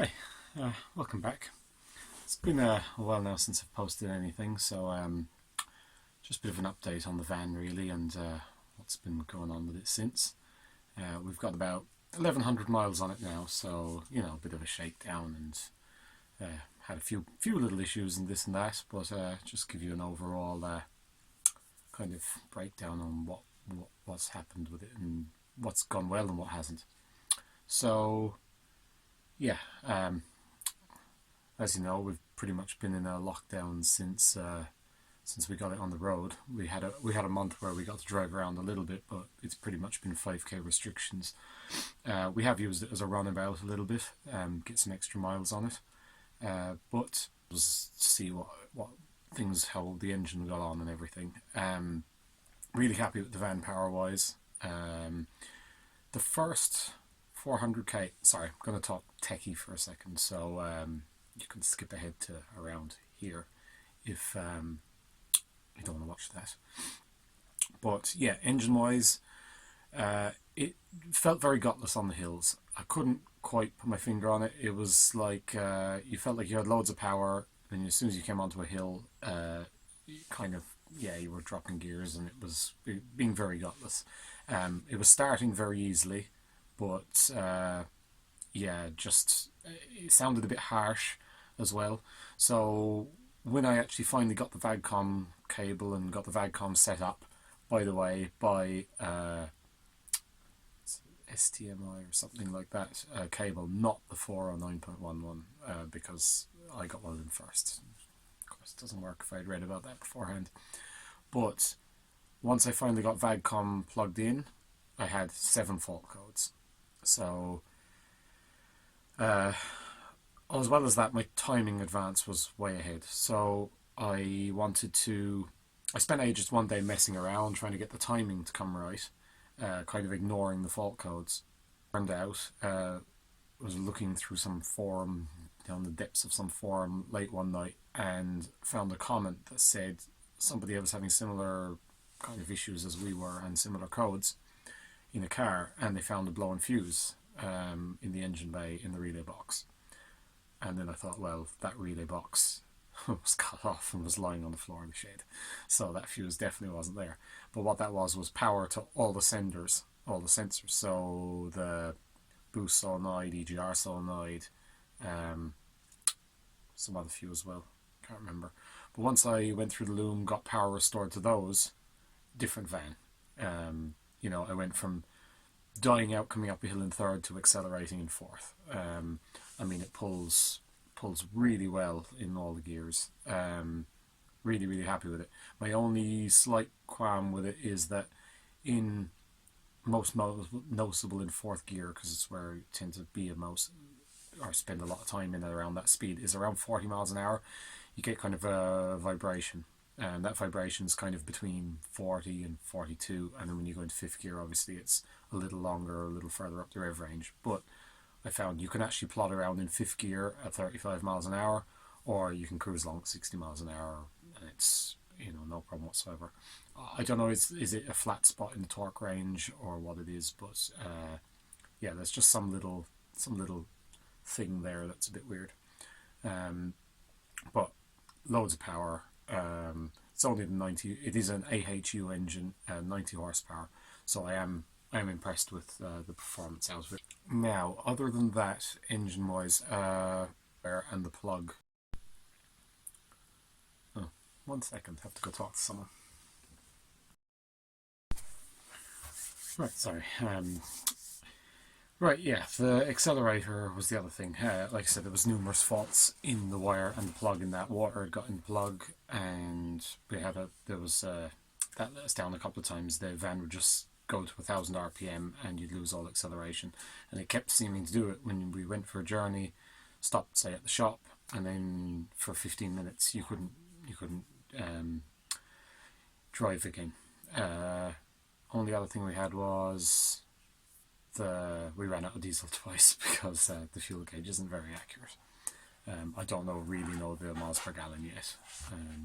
Hi, welcome back. It's been a while now since I've posted anything, so just a bit of an update on the van really, and what's been going on with it since. We've got about 1100 miles on it now, so you know, a bit of a shakedown, and had a few little issues and this and that, but just give you an overall kind of breakdown on what's happened with it and what's gone well and what hasn't. So yeah, as you know, we've pretty much been in a lockdown since we got it on the road. We had a month where we got to drive around a little bit, but it's pretty much been 5k restrictions. We have used it as a runabout a little bit, get some extra miles on it, but just see what things, how the engine got on and everything. Really happy with the van power wise. The first 400k, sorry, I'm going to talk techie for a second, so you can skip ahead to around here if you don't want to watch that. But yeah, engine wise, it felt very gutless on the hills. I couldn't quite put my finger on it. It was like you felt like you had loads of power, and as soon as you came onto a hill, you kind of, yeah, you were dropping gears, and it was being very gutless. It was starting very easily, but yeah, just it sounded a bit harsh as well. So when I actually finally got the VAGCOM cable and got the VAGCOM set up, by the way, by STMI or something like that cable, not the 409.11, because I got one of them first. Of course, it doesn't work if I'd read about that beforehand. But once I finally got VAGCOM plugged in, I had 7 fault codes. So as well as that, my timing advance was way ahead. So I spent ages one day messing around trying to get the timing to come right, kind of ignoring the fault codes. Turned out, was looking through some forum, down the depths of some forum late one night, and found a comment that said somebody else having similar kind of issues as we were and similar codes in a car, and they found a blown fuse in the engine bay in the relay box. And then I thought, well, that relay box was cut off and was lying on the floor of the shed, so that fuse definitely wasn't there. But what that was power to all the senders, all the sensors, so the boost solenoid, EGR solenoid, some other few as well, can't remember. But once I went through the loom, got power restored to those, different van. You know, I went from dying out coming up a hill in third to accelerating in fourth. I mean, it pulls really well in all the gears. Really happy with it. My only slight qualm with it is that in most noticeable in fourth gear, because it's where I tend to be or spend a lot of time in and around that speed, is around 40 miles an hour. You get kind of a vibration, and that vibration is kind of between 40 and 42, and then when you go into fifth gear, obviously it's a little longer, a little further up the rev range. But I found you can actually plod around in fifth gear at 35 miles an hour, or you can cruise along at 60 miles an hour, and it's, you know, no problem whatsoever. I don't know, is it a flat spot in the torque range or what it is, but yeah, there's just some little thing there that's a bit weird. But loads of power. It's only the 90. It is an AHU engine, 90 horsepower. So I am impressed with the performance out of it. Now, other than that, engine-wise, and the plug. Oh, 1 second. Have to go talk to someone. Right, sorry. Right, yeah, the accelerator was the other thing. Like I said, there was numerous faults in the wire and the plug in that. Water had got in the plug, and that let us down a couple of times. The van would just go to 1000 RPM and you'd lose all acceleration. And it kept seeming to do it when we went for a journey, stopped, say, at the shop, and then for 15 minutes you couldn't drive again. Only other thing we had was we ran out of diesel twice because the fuel gauge isn't very accurate. I don't really know the miles per gallon yet.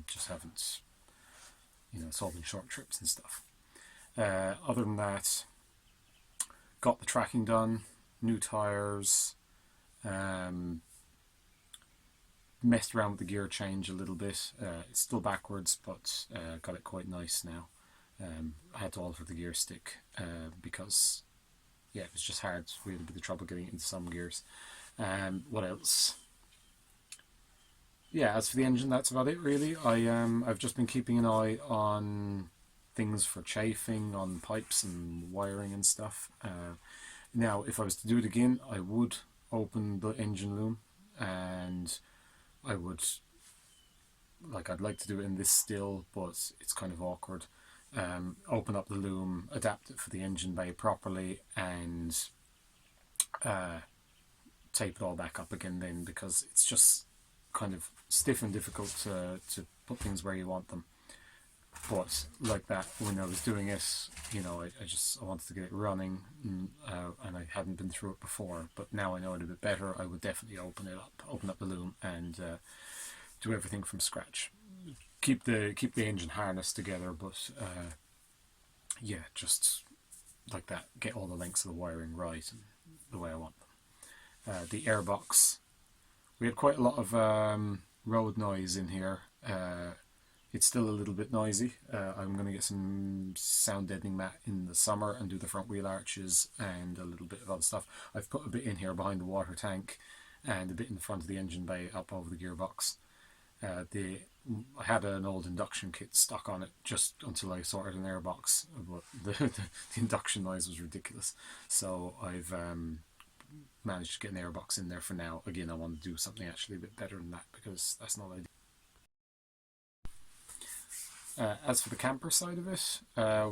Just haven't, you know, it's all been short trips and stuff. Other than that, got the tracking done, new tyres, messed around with the gear change a little bit. It's still backwards, but got it quite nice now. I had to alter the gear stick because yeah, it was just hard. We had a bit of trouble getting it into some gears. What else? Yeah, as for the engine, that's about it really. I've just been keeping an eye on things for chafing on pipes and wiring and stuff. Now, if I was to do it again, I would open the engine loom, and I would, like, I'd like to do it in this still, but it's kind of awkward. Open up the loom, adapt it for the engine bay properly, and tape it all back up again then, because it's just kind of stiff and difficult to put things where you want them. But like that, when I was doing it, you know, I wanted to get it running, and I hadn't been through it before. But now I know it a bit better. I would definitely open up the loom, and do everything from scratch. Keep the engine harness together, but yeah, just like that, get all the lengths of the wiring right and the way I want them. The airbox, we had quite a lot of road noise in here. It's still a little bit noisy. I'm going to get some sound deadening mat in the summer and do the front wheel arches and a little bit of other stuff. I've put a bit in here behind the water tank and a bit in the front of the engine bay up over the gearbox. I had an old induction kit stuck on it just until I sorted an airbox, but the induction noise was ridiculous. So I've managed to get an airbox in there for now. Again, I want to do something actually a bit better than that, because that's not ideal. As for the camper side of it,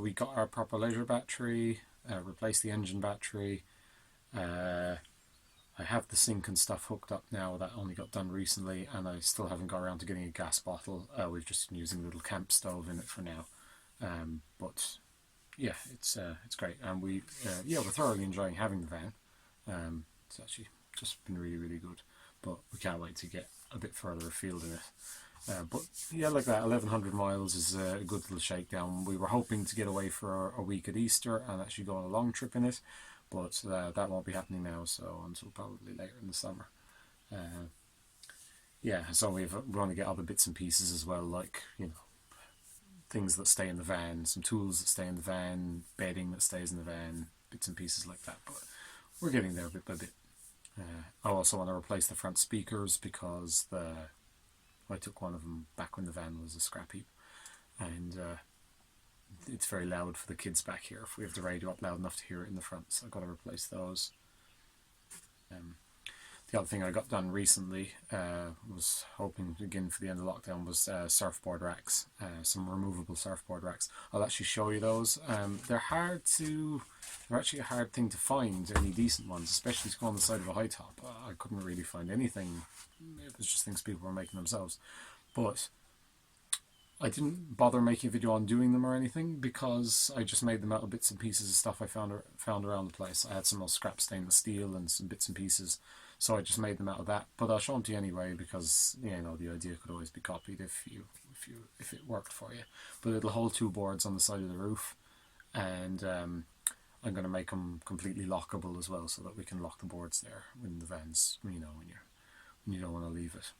we got our proper leisure battery, replaced the engine battery. I have the sink and stuff hooked up now. That only got done recently, and I still haven't got around to getting a gas bottle. We've just been using a little camp stove in it for now. But yeah, it's great, and we're thoroughly enjoying having the van. It's actually just been really, really good, but we can't wait to get a bit further afield in it. But yeah, like that, 1100 miles is a good little shakedown. We were hoping to get away for a week at Easter and actually go on a long trip in it, but that won't be happening now, so until probably later in the summer. Yeah, so we want to get other bits and pieces as well, like, you know, things that stay in the van, some tools that stay in the van, bedding that stays in the van, bits and pieces like that, but we're getting there bit by bit. I also want to replace the front speakers, because I took one of them back when the van was a scrap heap, and it's very loud for the kids back here if we have the radio up loud enough to hear it in the front, so I've got to replace those. The other thing I got done recently, was hoping again for the end of lockdown, was surfboard racks, some removable surfboard racks. I'll actually show you those. They're actually a hard thing to find, any decent ones, especially to go on the side of a high top. I couldn't really find anything. It was just things people were making themselves. But I didn't bother making a video on doing them or anything, because I just made them out of bits and pieces of stuff I found around the place. I had some old scrap stainless steel and some bits and pieces, so I just made them out of that. But I'll show them to you anyway, because, you know, the idea could always be copied if it worked for you. But it'll hold two boards on the side of the roof, and I'm going to make them completely lockable as well, so that we can lock the boards there when the van's, you know, when you don't want to leave it.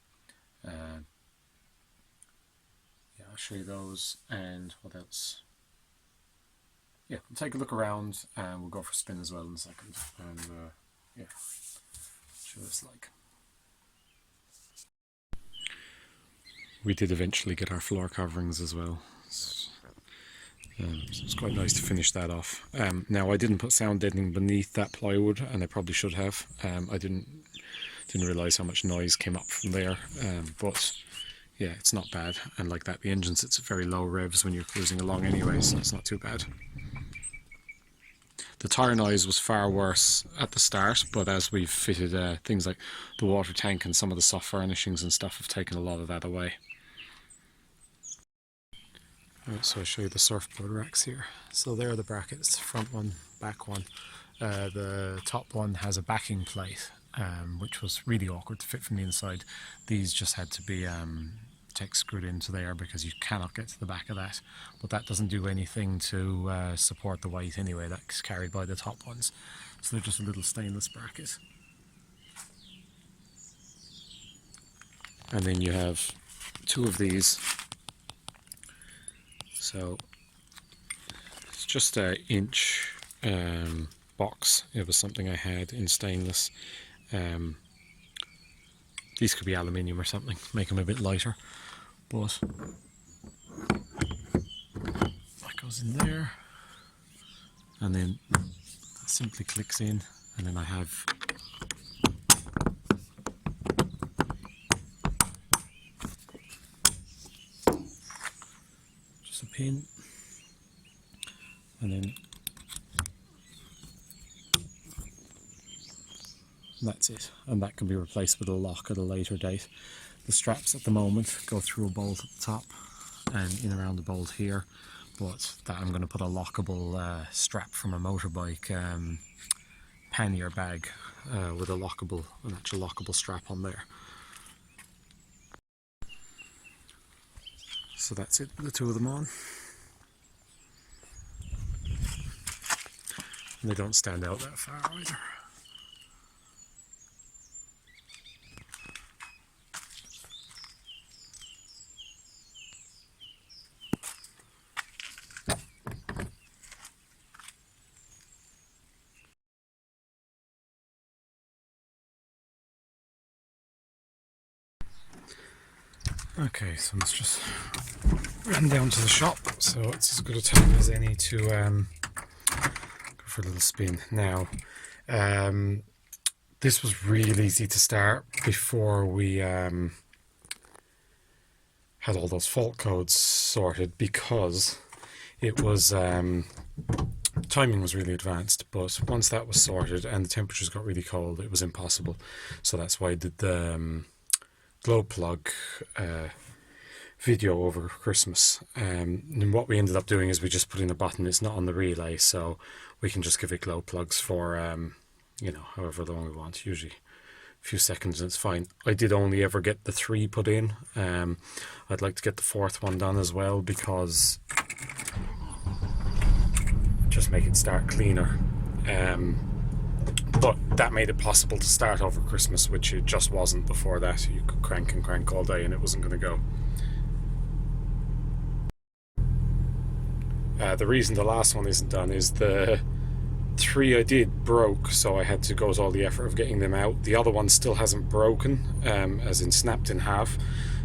Yeah, I'll show you those, and what else? Yeah, we'll take a look around, and we'll go for a spin as well in a second, and yeah, show this like. We did eventually get our floor coverings as well, so it's quite nice to finish that off. Now, I didn't put sound deadening beneath that plywood, and I probably should have. I didn't realise how much noise came up from there, but yeah, it's not bad. And like that, the engine sits at very low revs when you're cruising along anyway, so it's not too bad. The tyre noise was far worse at the start, but as we've fitted things like the water tank and some of the soft furnishings and stuff, have taken a lot of that away. Right, so I'll show you the surfboard racks here. So there are the brackets, front one, back one. The top one has a backing plate, which was really awkward to fit from the inside. These just had to be screwed into there, because you cannot get to the back of that. But that doesn't do anything to support the weight anyway, that's carried by the top ones. So they're just a little stainless bracket. and then you have 2 of these. So it's just a inch box. It was something I had in stainless. These could be aluminium or something, make them a bit lighter, but that goes in there, and then that simply clicks in, and then I have just a pin, and then that's it, and that can be replaced with a lock at a later date. The straps at the moment go through a bolt at the top and in around the bolt here, but that I'm going to put a lockable strap from a motorbike pannier bag with an actual lockable strap on there. So that's it, the 2 of them on. And they don't stand out that far either. Okay, so let's just run down to the shop, so it's as good a time as any to go for a little spin. Now, this was really easy to start before we had all those fault codes sorted, because it was timing was really advanced, but once that was sorted and the temperatures got really cold, it was impossible. So that's why I did the glow plug video over Christmas, and what we ended up doing is we just put in a button. It's not on the relay, so we can just give it glow plugs for you know, however long we want, usually a few seconds, and it's fine. I did only ever get the 3 put in. I'd like to get the 4th one done as well, because just make it start cleaner. But that made it possible to start over Christmas, which it just wasn't before that. You could crank and crank all day and it wasn't going to go. The reason the last one isn't done is the 3 I did broke, so I had to go to all the effort of getting them out. The other one still hasn't broken, as in snapped in half.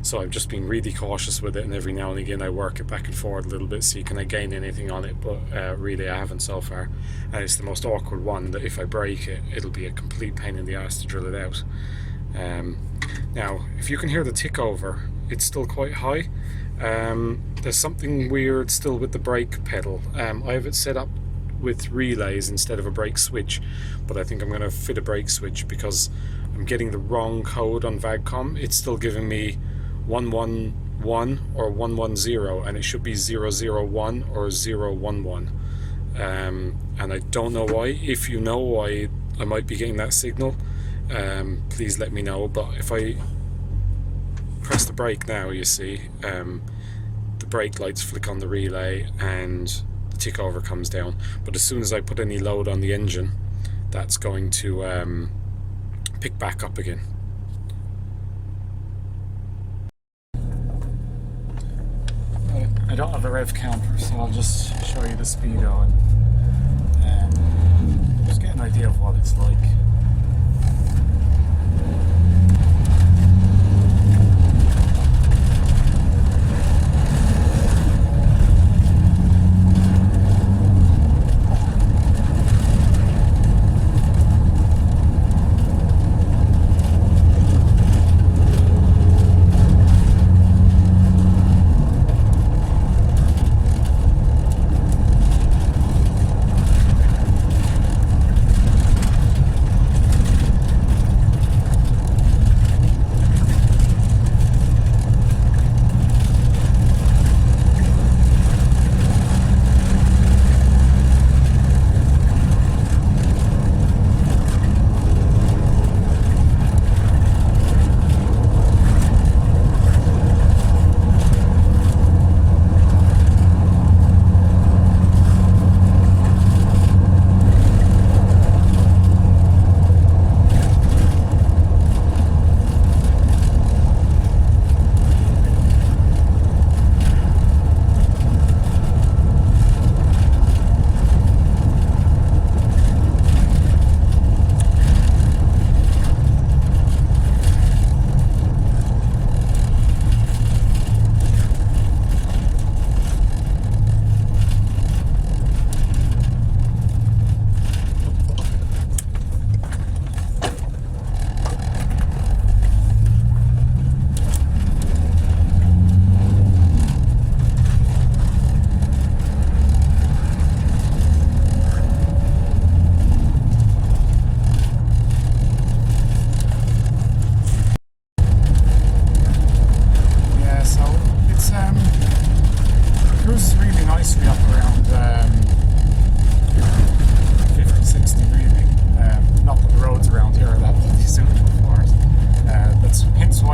So I've just been really cautious with it, and every now and again I work it back and forward a little bit, see can I gain anything on it, but really I haven't so far. And it's the most awkward one, that if I break it, it'll be a complete pain in the ass to drill it out. Now, if you can hear the tick over, it's still quite high. There's something weird still with the brake pedal. I have it set up with relays instead of a brake switch, but I think I'm going to fit a brake switch because I'm getting the wrong code on VAGCOM. It's still giving me 111 or 110, and it should be 001 or 011, and I don't know why. If you know why I might be getting that signal, please let me know. But if I press the brake now, you see the brake lights flick on the relay and the tick over comes down, but as soon as I put any load on the engine, that's going to pick back up again. I don't have a rev counter, so I'll just show you the speedo and just get an idea of what it's like.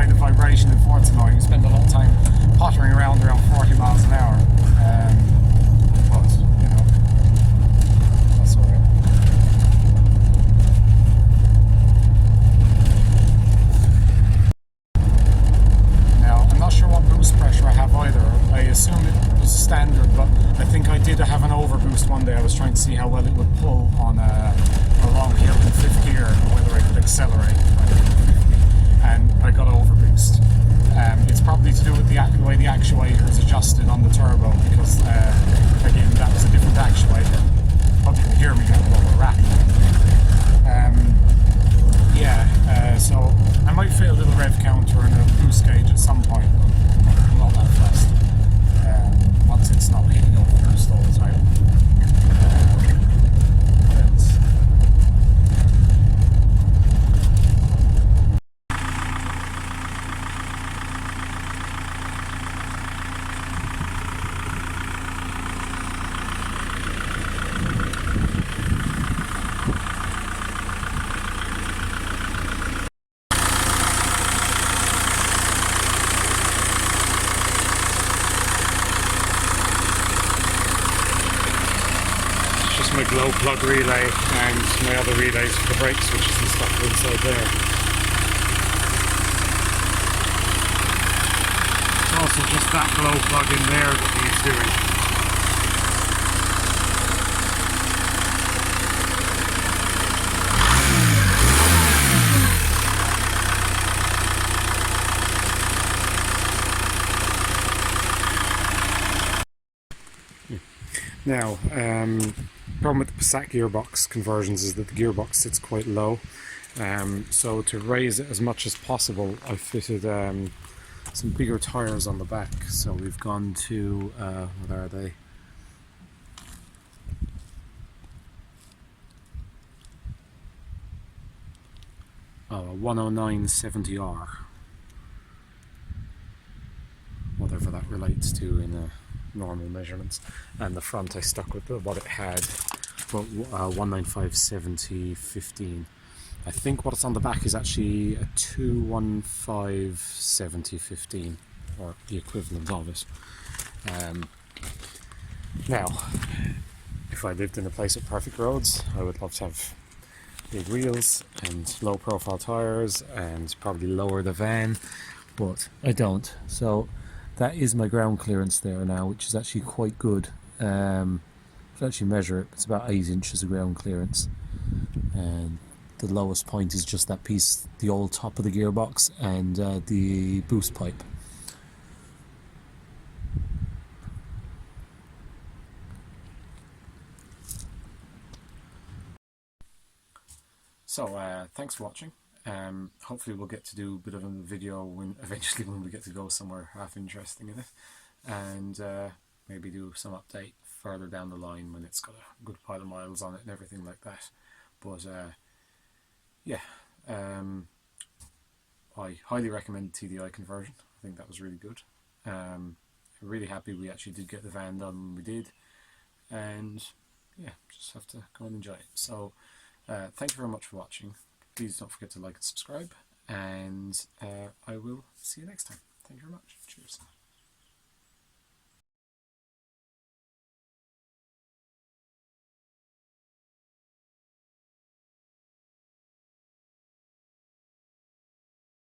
kind of vibration in Fort's annoying. You spend a lot of time pottering around 40 miles an hour. But, you know, that's alright. Now, I'm not sure what boost pressure I have either. I assume it was standard, but I think I did have an overboost one day. I was trying to see how well it would pull on a long hill in 5th gear, and whether I could accelerate. And I got overboost. It's probably to do with the way the actuator is adjusted on the turbo, because again, that was a different actuator. Hope you can hear me now while we're rapping. So I might fit a little rev counter and a boost gauge at some point, but I'm not that fast. Once it's not hitting overboost all the time. My glow plug relay and my other relays for the brake switches and stuff are inside there. It's also just that glow plug in there that needs doing. Now, problem with the Passat gearbox conversions is that the gearbox sits quite low, so to raise it as much as possible I fitted some bigger tyres on the back. So we've gone to, what are they? Oh, a 109/70R, whatever that relates to in normal measurements, and the front I stuck with what it had, but 195/70/15. I think what's on the back is actually a 215/70/15, or the equivalent of it. Now, if I lived in a place with perfect roads, I would love to have big wheels and low profile tyres and probably lower the van, but I don't. So that is my ground clearance there now, which is actually quite good. If I actually measure it, it's about 8 inches of ground clearance. And the lowest point is just that piece, the old top of the gearbox and the boost pipe. So thanks for watching. Hopefully we'll get to do a bit of a video eventually when we get to go somewhere half interesting in it, and maybe do some update further down the line when it's got a good pile of miles on it and everything like that. But yeah, I highly recommend the TDI conversion. I think that was really good. I'm really happy we actually did get the van done when we did, and yeah, just have to go and enjoy it. So thank you very much for watching. Please don't forget to like and subscribe, and I will see you next time. Thank you very much. Cheers.